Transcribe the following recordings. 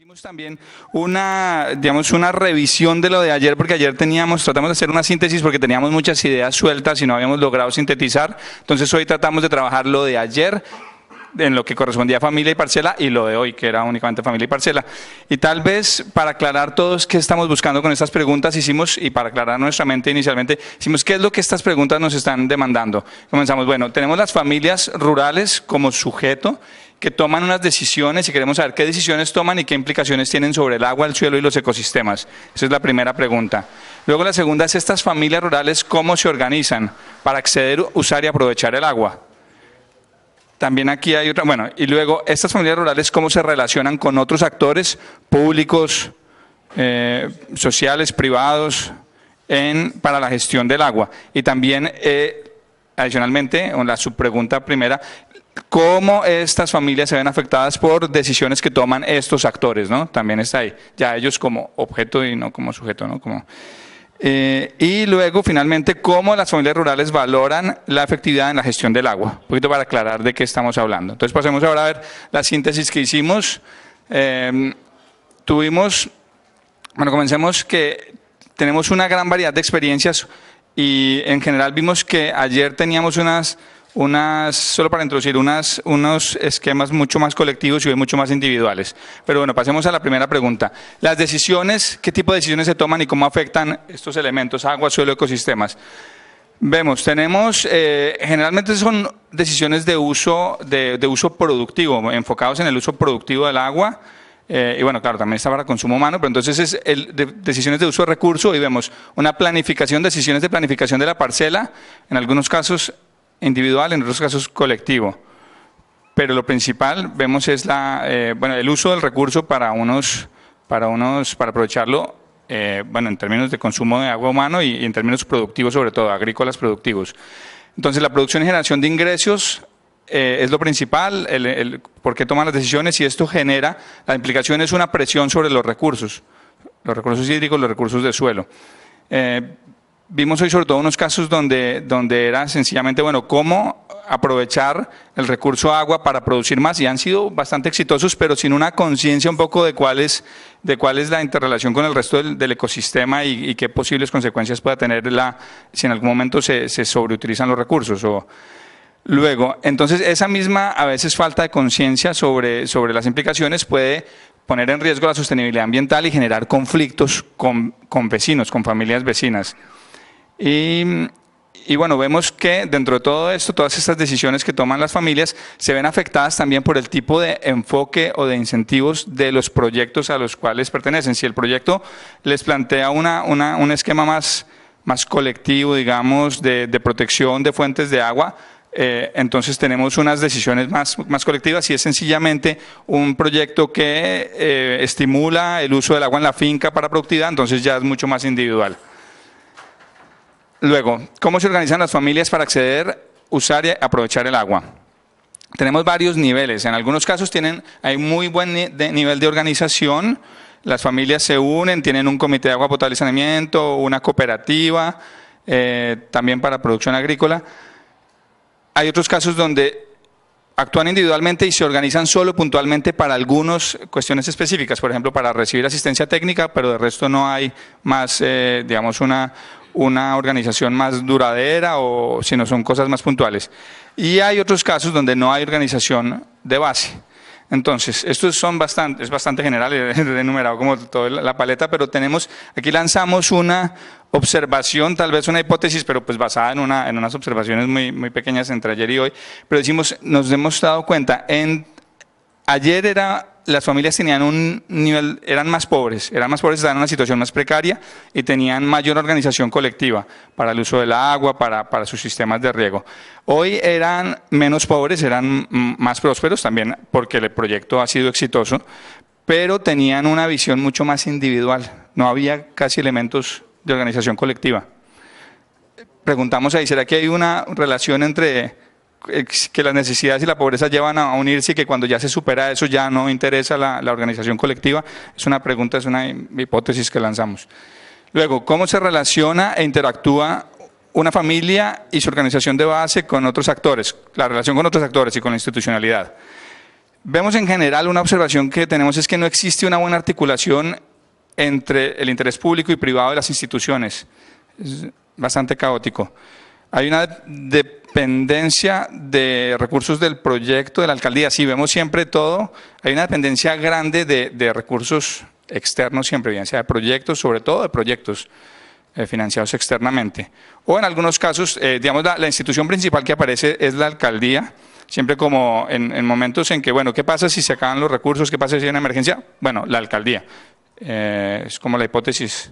Hicimos también una revisión de lo de ayer, porque ayer tratamos de hacer una síntesis porque teníamos muchas ideas sueltas y no habíamos logrado sintetizar. Entonces hoy tratamos de trabajar lo de ayer, en lo que correspondía a familia y parcela, y lo de hoy, que era únicamente familia y parcela. Y tal vez para aclarar todos qué estamos buscando con estas preguntas, y para aclarar nuestra mente inicialmente, hicimos qué es lo que estas preguntas nos están demandando. Comenzamos, bueno, tenemos las familias rurales como sujeto, que toman unas decisiones y queremos saber qué decisiones toman y qué implicaciones tienen sobre el agua, el suelo y los ecosistemas. Esa es la primera pregunta. Luego la segunda es estas familias rurales, ¿cómo se organizan para acceder, usar y aprovechar el agua? También aquí hay otra, bueno, y luego estas familias rurales, ¿cómo se relacionan con otros actores públicos, sociales, privados, para la gestión del agua? Y también, adicionalmente, la subpregunta primera, ¿cómo estas familias se ven afectadas por decisiones que toman estos actores, ¿no? También está ahí, ya ellos como objeto y no como sujeto, ¿no? Y luego, finalmente, ¿cómo las familias rurales valoran la efectividad en la gestión del agua? Un poquito para aclarar de qué estamos hablando. Entonces, pasemos ahora a ver la síntesis que hicimos. Comencemos que tenemos una gran variedad de experiencias y en general vimos que ayer teníamos solo para introducir, unos esquemas mucho más colectivos y hoy mucho más individuales. Pero bueno, pasemos a la primera pregunta. Las decisiones, ¿qué tipo de decisiones se toman y cómo afectan estos elementos, agua, suelo, ecosistemas? Tenemos, generalmente son decisiones de uso productivo, enfocados en el uso productivo del agua. Y bueno, claro, también está para consumo humano, pero entonces es decisiones de uso de recurso y vemos una planificación, decisiones de planificación de la parcela, en algunos casos individual, en otros casos colectivo. Pero lo principal, vemos, es el uso del recurso para aprovecharlo, en términos de consumo de agua humano y en términos productivos, sobre todo, agrícolas productivos. Entonces, la producción y generación de ingresos es lo principal, por qué toman las decisiones, y esto genera, la implicación es una presión sobre los recursos hídricos, los recursos de suelo. Vimos hoy sobre todo unos casos donde era sencillamente, cómo aprovechar el recurso agua para producir más, y han sido bastante exitosos, pero sin una conciencia un poco de cuál es la interrelación con el resto del ecosistema y qué posibles consecuencias pueda tener si en algún momento se sobreutilizan los recursos. Luego, entonces esa misma a veces falta de conciencia sobre las implicaciones puede poner en riesgo la sostenibilidad ambiental y generar conflictos con vecinos, con familias vecinas. Y bueno, vemos que dentro de todo esto, todas estas decisiones que toman las familias se ven afectadas también por el tipo de enfoque o de incentivos de los proyectos a los cuales pertenecen. Si el proyecto les plantea un esquema más colectivo, digamos, de protección de fuentes de agua, entonces tenemos unas decisiones más colectivas. Si es sencillamente un proyecto que estimula el uso del agua en la finca para productividad, entonces ya es mucho más individual. Luego, ¿cómo se organizan las familias para acceder, usar y aprovechar el agua? Tenemos varios niveles. En algunos casos hay muy buen nivel de organización. Las familias se unen, tienen un comité de agua potable y saneamiento, una cooperativa, también para producción agrícola. Hay otros casos donde actúan individualmente y se organizan solo puntualmente para algunas cuestiones específicas, por ejemplo, para recibir asistencia técnica, pero de resto no hay más, una organización más duradera, o si no son cosas más puntuales. Y hay otros casos donde no hay organización de base. Entonces, estos es bastante general, he enumerado como toda la paleta, pero aquí lanzamos una observación, tal vez una hipótesis, pero pues basada en unas observaciones muy pequeñas entre ayer y hoy, pero nos hemos dado cuenta, ayer las familias tenían un nivel, eran más pobres, estaban en una situación más precaria y tenían mayor organización colectiva para el uso del agua, para sus sistemas de riego. Hoy eran menos pobres, eran más prósperos también porque el proyecto ha sido exitoso, pero tenían una visión mucho más individual, no había casi elementos de organización colectiva. Preguntamos ahí, ¿será que hay una relación entre que las necesidades y la pobreza llevan a unirse y que cuando ya se supera eso ya no interesa la organización colectiva? Es una pregunta, es una hipótesis que lanzamos. Luego, ¿cómo se relaciona e interactúa una familia y su organización de base con otros actores? La relación con otros actores y con la institucionalidad. Vemos en general una observación que tenemos es que no existe una buena articulación entre el interés público y privado de las instituciones. Es bastante caótico. Hay una dependencia de recursos del proyecto de la alcaldía. Si vemos siempre todo, hay una dependencia grande de recursos externos siempre, bien sea de proyectos, sobre todo de proyectos financiados externamente. O en algunos casos, digamos, la institución principal que aparece es la alcaldía, siempre como en momentos en que, bueno, ¿qué pasa si se acaban los recursos? ¿Qué pasa si hay una emergencia? Bueno, la alcaldía. Es como la hipótesis.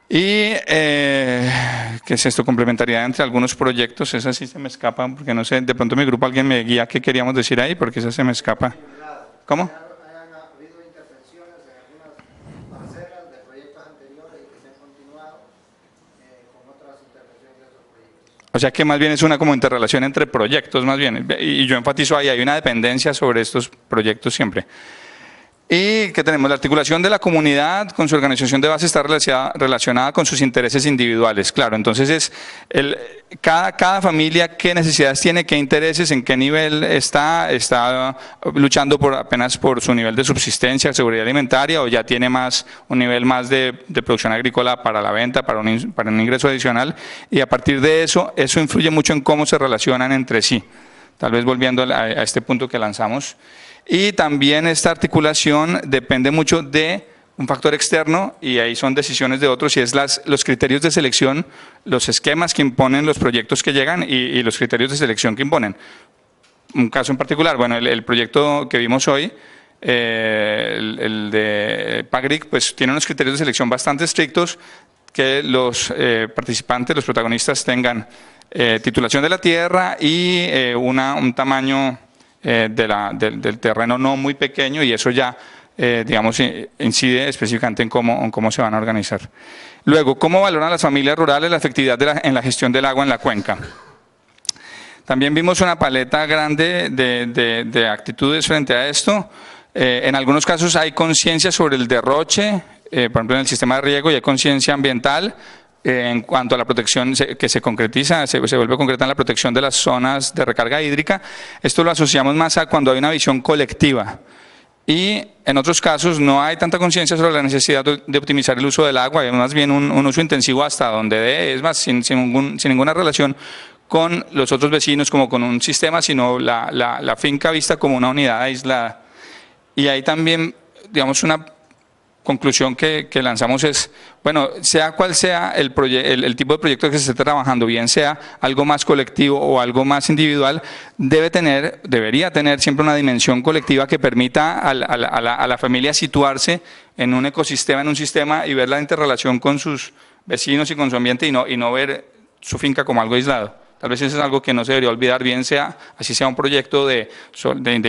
Y, ¿qué es esto? Complementariedad entre algunos proyectos, esa sí se me escapa, porque no sé, de pronto mi grupo alguien me guía qué queríamos decir ahí, porque esa se me escapa. ¿Cómo? Han habido intervenciones en algunas parcelas de proyectos anteriores y que se han continuado con otras intervenciones de otros proyectos. O sea que más bien es una como interrelación entre proyectos, más bien, y yo enfatizo ahí, hay una dependencia sobre estos proyectos siempre. Y que tenemos la articulación de la comunidad con su organización de base está relacionada con sus intereses individuales, claro, entonces es cada familia qué necesidades tiene, qué intereses, en qué nivel está luchando apenas por su nivel de subsistencia, seguridad alimentaria, o ya tiene más un nivel más de producción agrícola para la venta, para un ingreso adicional, y a partir de eso influye mucho en cómo se relacionan entre sí. Tal vez volviendo a este punto que lanzamos. Y también esta articulación depende mucho de un factor externo y ahí son decisiones de otros y es los criterios de selección, los esquemas que imponen los proyectos que llegan y los criterios de selección que imponen. Un caso en particular, bueno, el proyecto que vimos hoy, el de PAGRIC, pues tiene unos criterios de selección bastante estrictos que los participantes, los protagonistas tengan titulación de la tierra y un tamaño del terreno no muy pequeño y eso ya, digamos, incide específicamente en cómo se van a organizar. Luego, ¿cómo valoran las familias rurales la efectividad en la gestión del agua en la cuenca? También vimos una paleta grande de actitudes frente a esto. En algunos casos hay conciencia sobre el derroche, por ejemplo en el sistema de riego, y hay conciencia ambiental. En cuanto a la protección que se concretiza, se vuelve concreta en la protección de las zonas de recarga hídrica, esto lo asociamos más a cuando hay una visión colectiva. Y en otros casos no hay tanta conciencia sobre la necesidad de optimizar el uso del agua, hay más bien un uso intensivo hasta donde dé, es más, sin ninguna relación con los otros vecinos como con un sistema, sino la finca vista como una unidad aislada. Y ahí también, digamos, una conclusión que lanzamos es, bueno, sea cual sea el tipo de proyecto que se esté trabajando, bien sea algo más colectivo o algo más individual, debería tener siempre una dimensión colectiva que permita a la familia situarse en un ecosistema, en un sistema y ver la interrelación con sus vecinos y con su ambiente y no ver su finca como algo aislado. Tal vez eso es algo que no se debería olvidar, bien sea, así sea un proyecto de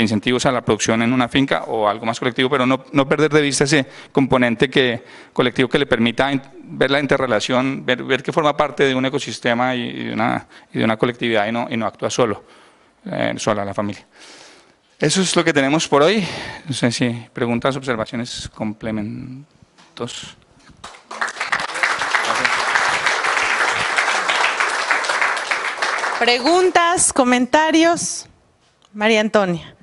incentivos a la producción en una finca o algo más colectivo, pero no perder de vista ese componente colectivo que le permita ver la interrelación, ver que forma parte de un ecosistema y de una colectividad y no actúa sola la familia. Eso es lo que tenemos por hoy. No sé si preguntas, observaciones, complementos. Preguntas, comentarios. María Antonia.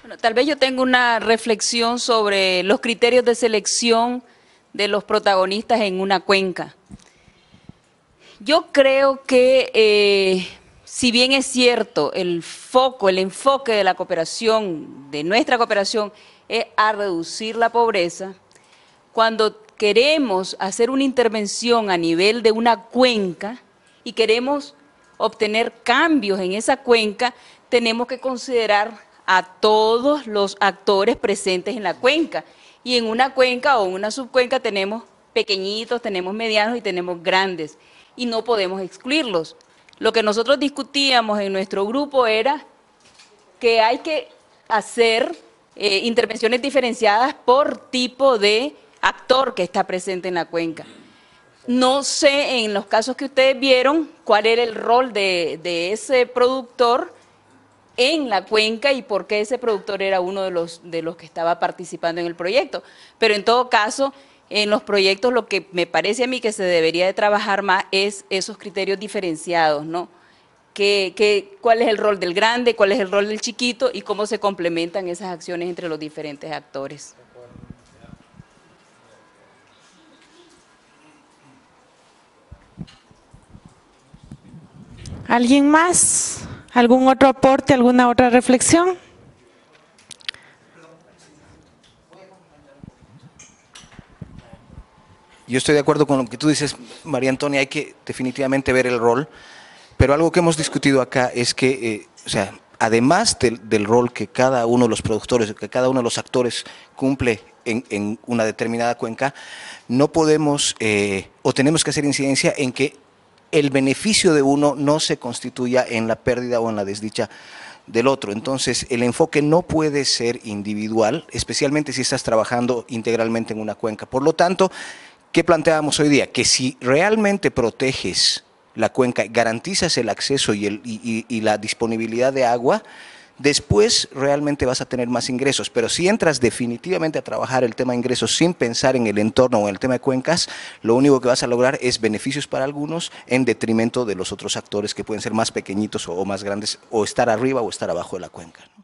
Bueno, tal vez yo tengo una reflexión sobre los criterios de selección de los protagonistas en una cuenca. Yo creo que, si bien es cierto, el enfoque de la cooperación, de nuestra cooperación, es a reducir la pobreza, cuando queremos hacer una intervención a nivel de una cuenca y queremos obtener cambios en esa cuenca, tenemos que considerar a todos los actores presentes en la cuenca. Y en una cuenca o en una subcuenca tenemos pequeñitos, tenemos medianos y tenemos grandes. Y no podemos excluirlos. Lo que nosotros discutíamos en nuestro grupo era que hay que hacer intervenciones diferenciadas por tipo de actor que está presente en la cuenca. No sé, en los casos que ustedes vieron, cuál era el rol de ese productor en la cuenca y por qué ese productor era uno de los que estaba participando en el proyecto. Pero en todo caso, en los proyectos lo que me parece a mí que se debería de trabajar más es esos criterios diferenciados, ¿no? cuál es el rol del grande, cuál es el rol del chiquito y cómo se complementan esas acciones entre los diferentes actores. ¿Alguien más? ¿Algún otro aporte, alguna otra reflexión? Yo estoy de acuerdo con lo que tú dices, María Antonia, hay que definitivamente ver el rol, pero algo que hemos discutido acá es que, o sea, además del rol que cada uno de los productores, que cada uno de los actores cumple en una determinada cuenca, no podemos o tenemos que hacer incidencia en que el beneficio de uno no se constituya en la pérdida o en la desdicha del otro. Entonces, el enfoque no puede ser individual, especialmente si estás trabajando integralmente en una cuenca. Por lo tanto, ¿qué planteábamos hoy día? Que si realmente proteges la cuenca, garantizas el acceso y la disponibilidad de agua, después realmente vas a tener más ingresos. Pero si entras definitivamente a trabajar el tema de ingresos sin pensar en el entorno o en el tema de cuencas, lo único que vas a lograr es beneficios para algunos en detrimento de los otros actores que pueden ser más pequeñitos o más grandes, o estar arriba o estar abajo de la cuenca, ¿no?